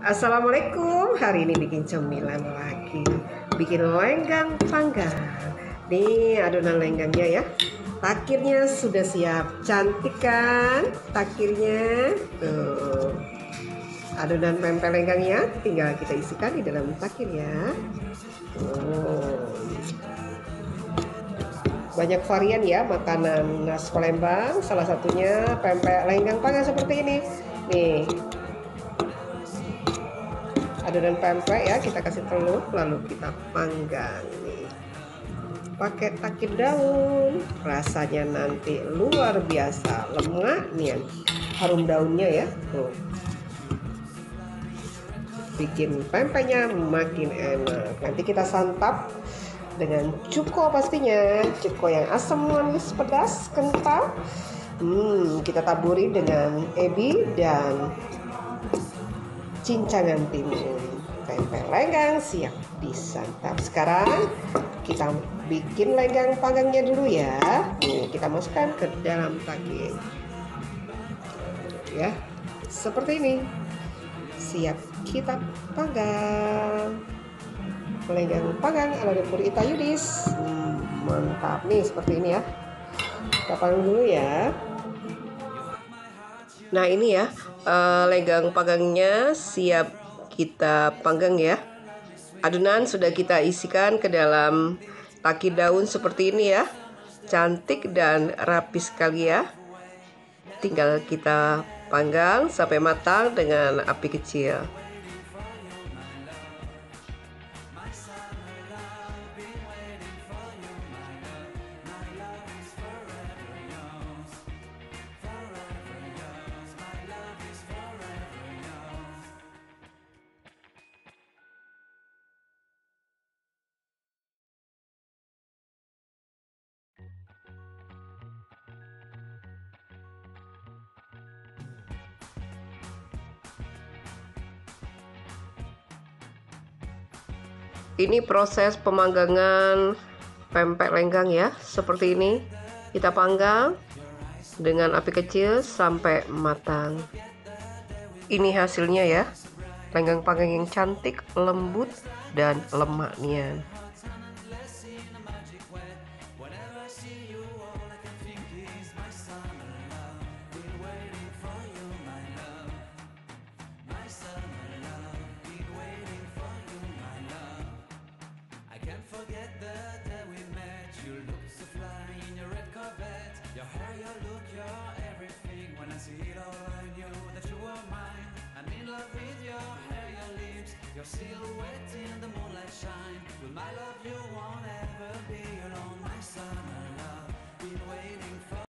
Assalamualaikum, hari ini bikin cemilan lagi. Bikin lenggang panggang. Nih adonan lenggangnya ya. Takirnya sudah siap. Cantik kan takirnya? Tuh. Adonan pempek lenggangnya tinggal kita isikan di dalam takir ya. Banyak varian ya makanan khas Palembang. Salah satunya pempek lenggang panggang seperti ini. Nih, adonan pempek ya, kita kasih telur lalu kita panggang nih pakai takir daun. Rasanya nanti luar biasa lemak nih, harum daunnya ya. Tuh, bikin pempeknya makin enak. Nanti kita santap dengan cuko, pastinya cuko yang asam manis pedas kental. Kita taburi dengan ebi dan cincangan timun. Pempek lenggang siap disantap. Sekarang kita bikin lenggang panggangnya dulu ya. Nih, kita masukkan ke dalam takir ya, seperti ini. Siap kita panggang. Lenggang panggang ala dapur Ita Yudis. Mantap nih, seperti ini ya. Kita panggang dulu ya. Nah ini ya, lenggang panggangnya siap kita panggang ya. Adonan sudah kita isikan ke dalam takir daun seperti ini ya. Cantik dan rapi sekali ya. Tinggal kita panggang sampai matang dengan api kecil. Ini proses pemanggangan pempek lenggang ya, seperti ini. Kita panggang dengan api kecil sampai matang. Ini hasilnya ya, lenggang panggang yang cantik, lembut dan lemaknya. Your silhouette in the moonlight shine. Will my love